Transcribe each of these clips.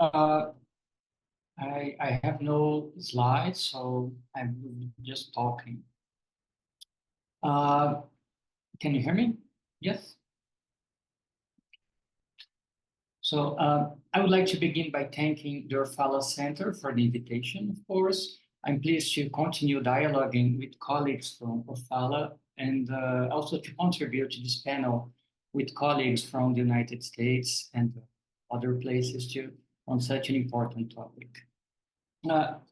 I have no slides, so I'm just talking. Can you hear me? Yes? So I would like to begin by thanking the Orfalea Center for the invitation, of course. I'm pleased to continue dialoguing with colleagues from Orfalea and also to contribute to this panel with colleagues from the United States and other places too on such an important topic.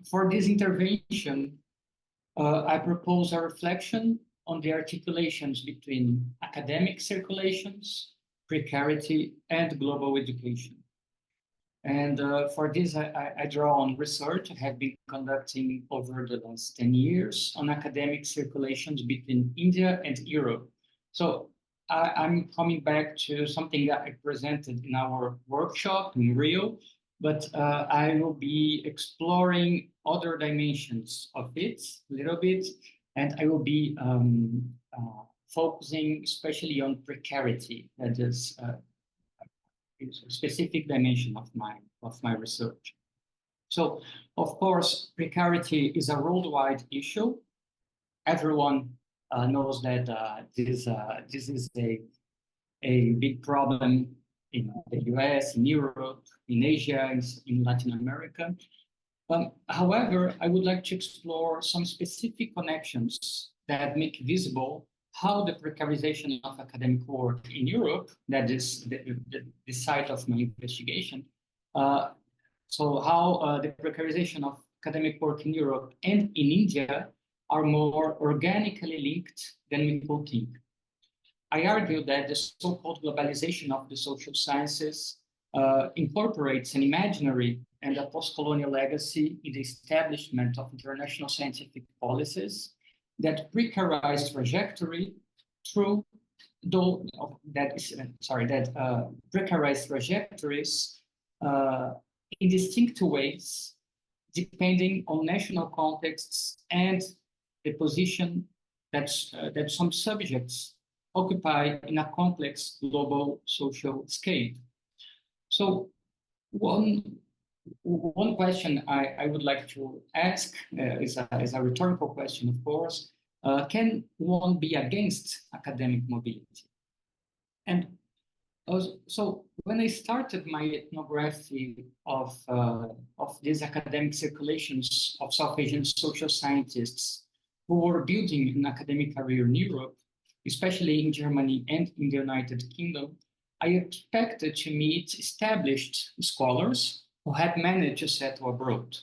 For this intervention, I propose a reflection on the articulations between academic circulations, precarity, and global education. And for this, I draw on research I have been conducting over the last 10 years on academic circulations between India and Europe. So I'm coming back to something that I presented in our workshop in Rio, but I will be exploring other dimensions of it a little bit, and I will be focusing especially on precarity, that is a specific dimension of my research. So, of course, precarity is a worldwide issue. Everyone knows that this is a big problem in the US, in Europe, in Asia, in Latin America. However, I would like to explore some specific connections that make visible how the precarization of academic work in Europe, that is the site of my investigation, so how the precarization of academic work in Europe and in India are more organically linked than we could think. I argue that the so-called globalization of the social sciences incorporates an imaginary and a post-colonial legacy in the establishment of international scientific policies that precarize trajectory through precarize trajectories in distinct ways, depending on national contexts and the position that some subjects occupy in a complex global social scale. So one question I would like to ask is a rhetorical question, of course. Can one be against academic mobility? And so when I started my ethnography of these academic circulations of South Asian social scientists who were building an academic career in Europe, especially in Germany and in the United Kingdom, I expected to meet established scholars who had managed to settle abroad.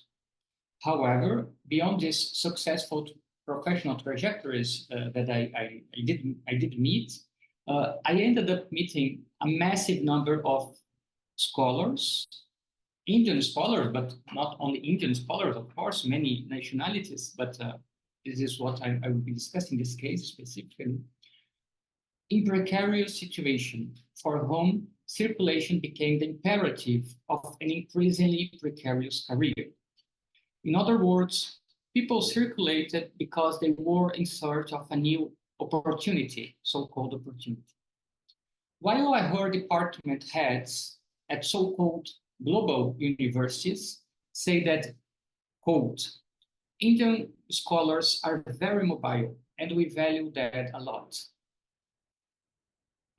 However, beyond these successful professional trajectories that I did meet, I ended up meeting a massive number of scholars, Indian scholars, but not only Indian scholars, of course, many nationalities, but this is what I will be discussing in this case specifically, in precarious situation for whom circulation became the imperative of an increasingly precarious career. In other words, people circulated because they were in search of a new opportunity, so-called opportunity. While I heard department heads at so-called global universities say that, quote, Indian scholars are very mobile and we value that a lot.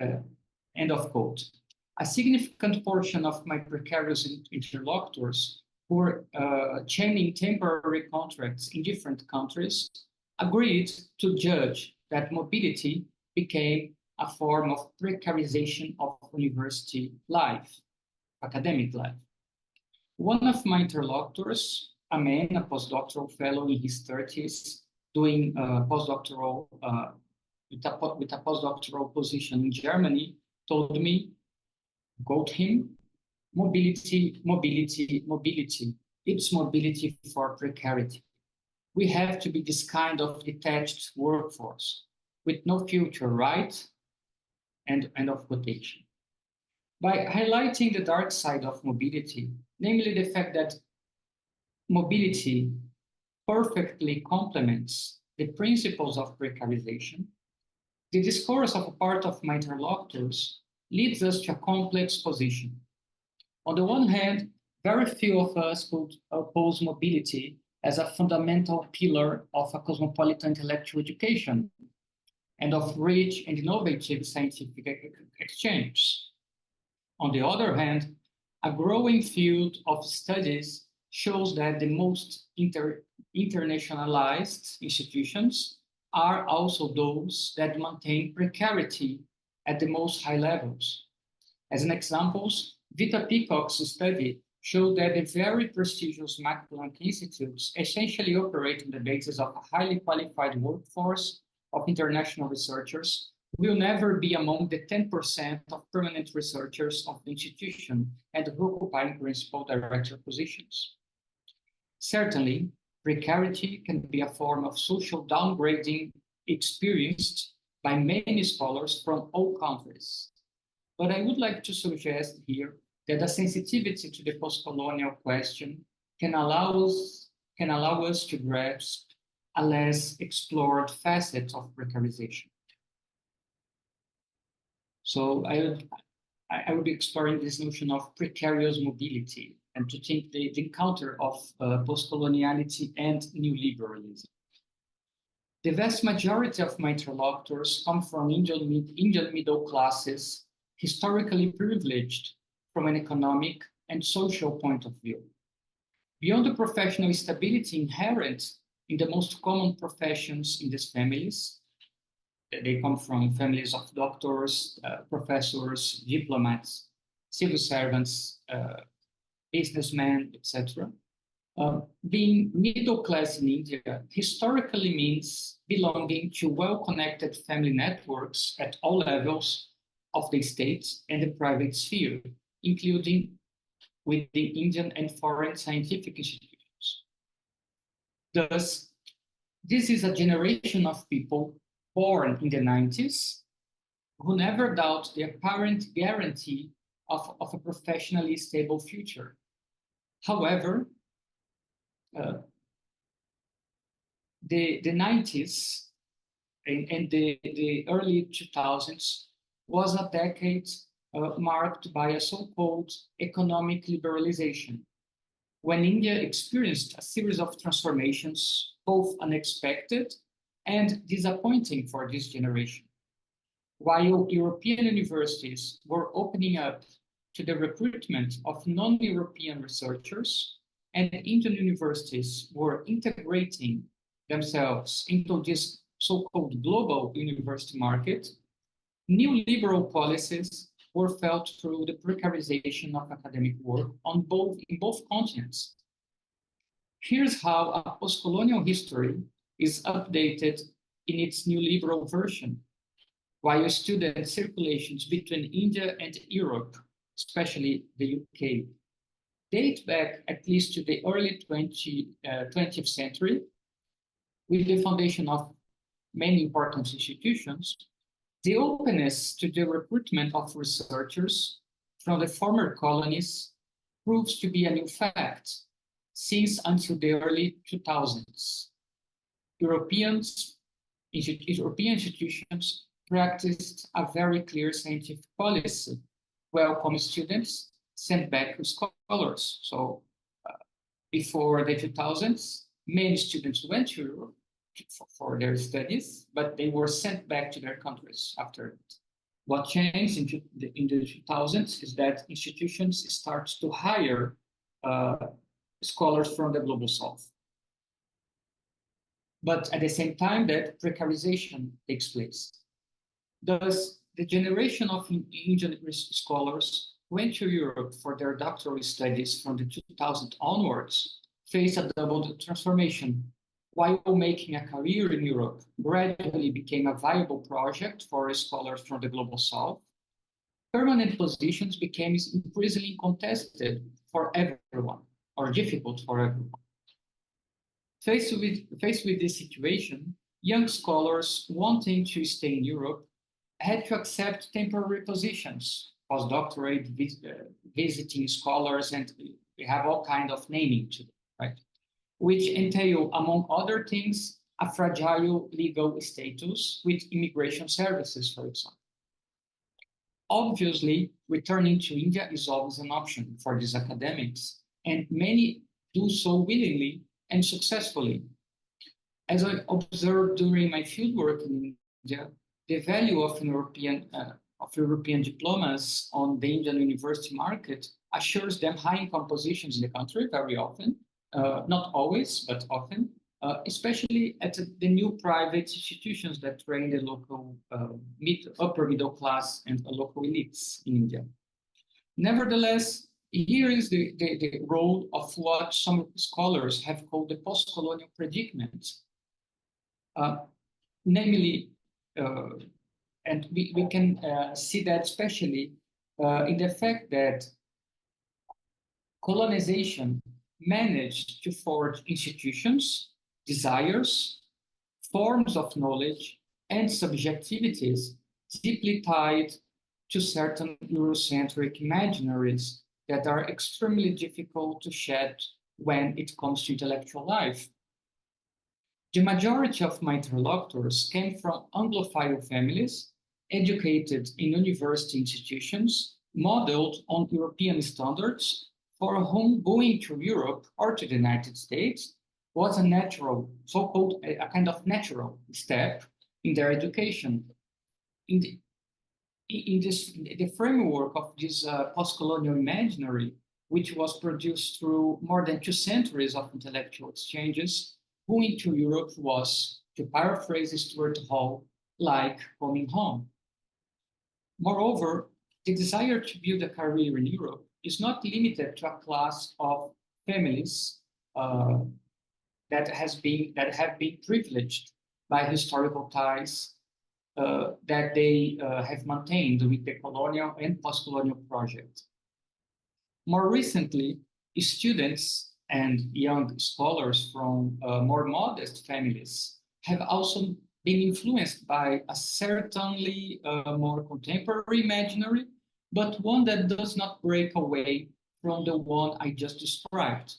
End of quote. A significant portion of my precarious interlocutors who were chaining temporary contracts in different countries agreed to judge that mobility became a form of precarization of university life, academic life. One of my interlocutors, a man, a postdoctoral fellow in his 30s, doing postdoctoral with a postdoctoral position in Germany, told me, quote him, mobility, mobility, mobility. It's mobility for precarity. We have to be this kind of detached workforce with no future, right? End of quotation. By highlighting the dark side of mobility, namely the fact that mobility perfectly complements the principles of precarization, the discourse of a part of my interlocutors leads us to a complex position. On the one hand, very few of us would oppose mobility as a fundamental pillar of a cosmopolitan intellectual education and of rich and innovative scientific exchange. On the other hand, a growing field of studies shows that the most internationalized institutions are also those that maintain precarity at the most high levels. As an example, Vita Peacock's study showed that the very prestigious Max Planck Institutes essentially operate on the basis of a highly qualified workforce of international researchers will never be among the 10% of permanent researchers of the institution and who occupy principal director positions. Certainly, precarity can be a form of social downgrading experienced by many scholars from all countries. But I would like to suggest here that a sensitivity to the post-colonial question can allow us to grasp a less explored facet of precarization. So I would be exploring this notion of precarious mobility and to think the encounter of post-coloniality and neoliberalism. The vast majority of my interlocutors come from Indian middle classes, historically privileged from an economic and social point of view. Beyond the professional stability inherent in the most common professions in these families, they come from families of doctors, professors, diplomats, civil servants, businessmen, etc. Being middle class in India historically means belonging to well-connected family networks at all levels of the state and the private sphere, including with the Indian and foreign scientific institutions. Thus, this is a generation of people born in the 90s who never doubt the apparent guarantee of a professionally stable future. However, the 90s and the early 2000s was a decade marked by a so-called economic liberalization, when India experienced a series of transformations, both unexpected and disappointing for this generation. While European universities were opening up to the recruitment of non-European researchers, and Indian universities were integrating themselves into this so-called global university market, new liberal policies were felt through the precarization of academic work in both continents. Here's how a post-colonial history is updated in its new liberal version, while student circulations between India and Europe, especially the UK, date back at least to the early 20th century, with the foundation of many important institutions. The openness to the recruitment of researchers from the former colonies proves to be a new fact, since until the early 2000s. European institutions practiced a very clear scientific policy: welcome students, send back scholars. So before the 2000s, many students went to Europe for their studies, but they were sent back to their countries after it. What changed in the 2000s is that institutions start to hire scholars from the global south. But at the same time, that precarization takes place. Thus, the generation of Indian scholars who went to Europe for their doctoral studies from the 2000 onwards faced a double transformation. While making a career in Europe gradually became a viable project for scholars from the global south, permanent positions became increasingly contested for everyone, or difficult for everyone. Faced with this situation, young scholars wanting to stay in Europe had to accept temporary positions, postdoctorate, visiting scholars, and we have all kinds of naming to them, right? Which entail, among other things, a fragile legal status with immigration services, for example. Obviously, returning to India is always an option for these academics, and many do so willingly and successfully. As I observed during my fieldwork in India, the value of European diplomas on the Indian university market assures them high income positions in the country very often, not always, but often, especially at the new private institutions that train the local upper middle class and local elites in India. Nevertheless, here is the role of what some scholars have called the post-colonial predicament. Namely, and we can see that especially in the fact that colonization managed to forge institutions, desires, forms of knowledge, and subjectivities deeply tied to certain Eurocentric imaginaries that are extremely difficult to shed when it comes to intellectual life. The majority of my interlocutors came from Anglophile families, educated in university institutions, modeled on European standards, for whom going to Europe or to the United States was a natural, so-called a kind of natural step in their education. In the framework of this post-colonial imaginary, which was produced through more than 2 centuries of intellectual exchanges, going to Europe was, to paraphrase Stuart Hall, like coming home. Moreover, the desire to build a career in Europe is not limited to a class of families that have been privileged by historical ties that they have maintained with the colonial and post-colonial project. More recently, students and young scholars from more modest families have also been influenced by a certainly more contemporary imaginary, but one that does not break away from the one I just described.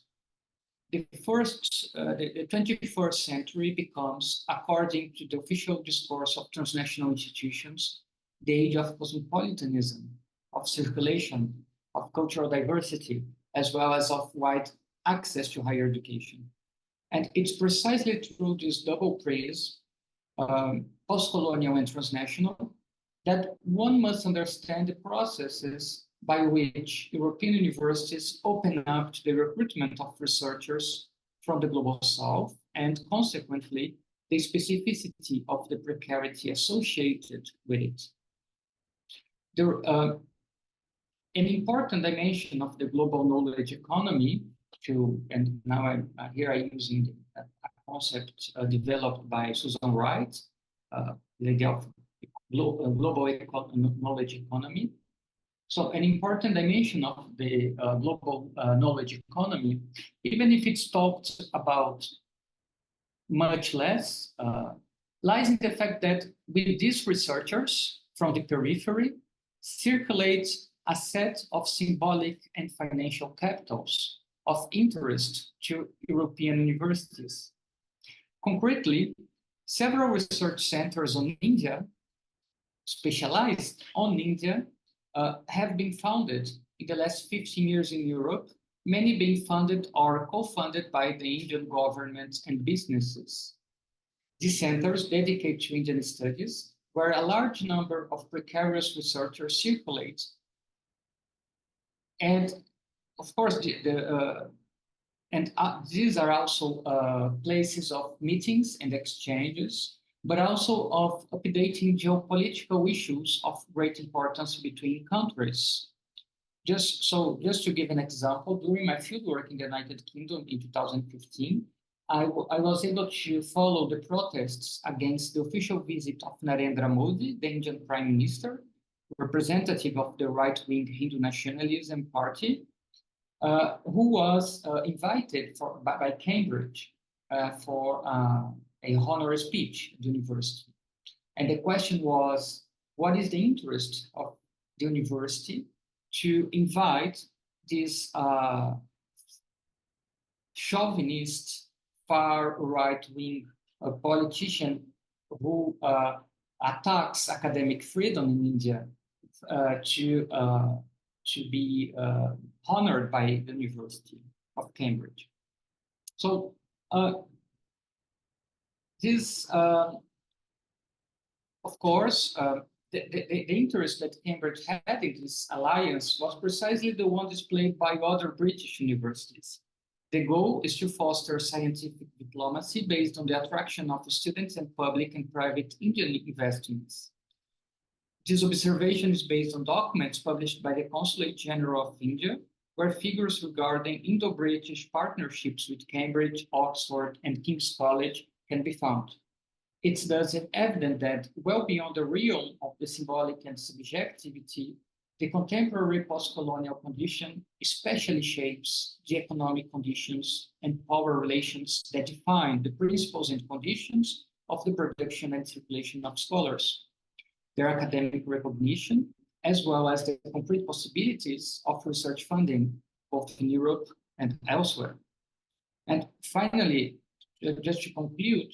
The 21st century becomes, according to the official discourse of transnational institutions, the age of cosmopolitanism, of circulation, of cultural diversity, as well as of wide access to higher education. And it's precisely through this double praise, post-colonial and transnational, that one must understand the processes by which European universities open up to the recruitment of researchers from the global south, and consequently, the specificity of the precarity associated with it. An important dimension of the global knowledge economy, and now I'm using a concept developed by Susan Wright, the idea of global knowledge economy. So an important dimension of the global knowledge economy, even if it's talked about much less, lies in the fact that with these researchers from the periphery circulates a set of symbolic and financial capitals of interest to European universities. Concretely, several research centers on India, specialized on India, have been founded in the last 15 years in Europe, many being funded or co-funded by the Indian government and businesses. These centers dedicate to Indian studies, where a large number of precarious researchers circulate. And of course, these are also places of meetings and exchanges, but also of updating geopolitical issues of great importance between countries. Just to give an example, during my fieldwork in the United Kingdom in 2015, I was able to follow the protests against the official visit of Narendra Modi, the Indian Prime Minister, representative of the right-wing Hindu nationalism party, who was invited by Cambridge for a honorary speech at the university. And the question was, what is the interest of the university to invite this chauvinist, far right-wing politician who attacks academic freedom in India to be honored by the university? of Cambridge. So this, of course, the interest that Cambridge had in this alliance was precisely the one displayed by other British universities. The goal is to foster scientific diplomacy based on the attraction of students and public and private Indian investments. This observation is based on documents published by the Consulate General of India, where figures regarding Indo-British partnerships with Cambridge, Oxford, and King's College can be found. It's thus evident that, well beyond the realm of the symbolic and subjectivity, the contemporary post-colonial condition especially shapes the economic conditions and power relations that define the principles and conditions of the production and circulation of scholars, their academic recognition, as well as the concrete possibilities of research funding, both in Europe and elsewhere. And finally, just to conclude,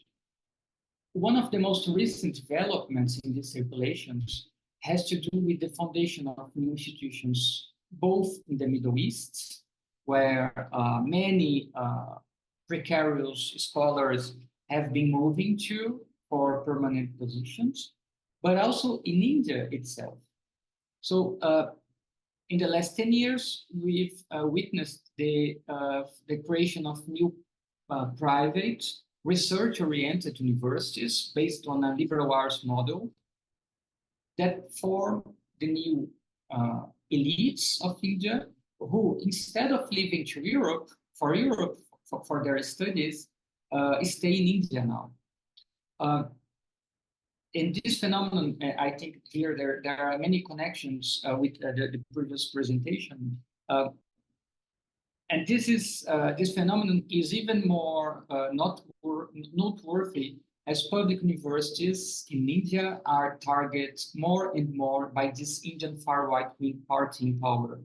one of the most recent developments in these circulations has to do with the foundation of new institutions, both in the Middle East, where many precarious scholars have been moving to for permanent positions, but also in India itself. So in the last 10 years, we've witnessed the creation of new private research-oriented universities based on a liberal arts model that form the new elites of India, who, instead of leaving to Europe for their studies, stay in India now. In this phenomenon, I think here there are many connections with the previous presentation. And this phenomenon is even more noteworthy as public universities in India are targeted more and more by this Indian far right-wing party in power,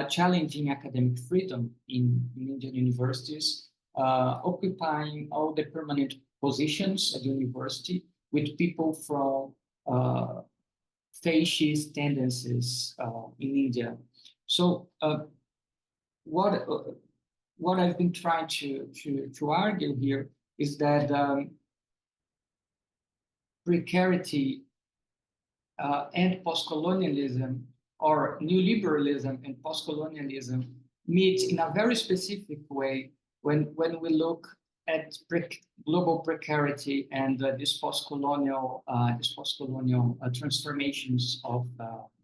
challenging academic freedom in Indian universities, occupying all the permanent positions at the university with people from fascist tendencies in India. So what I've been trying to argue here is that precarity and postcolonialism, or neoliberalism and postcolonialism, meet in a very specific way when we look at global precarity and these post-colonial transformations of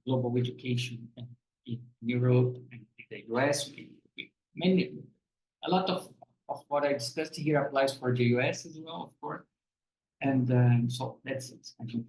global education in Europe and in the US. A lot of what I discussed here applies for the US as well, of course. And so that's it. I think.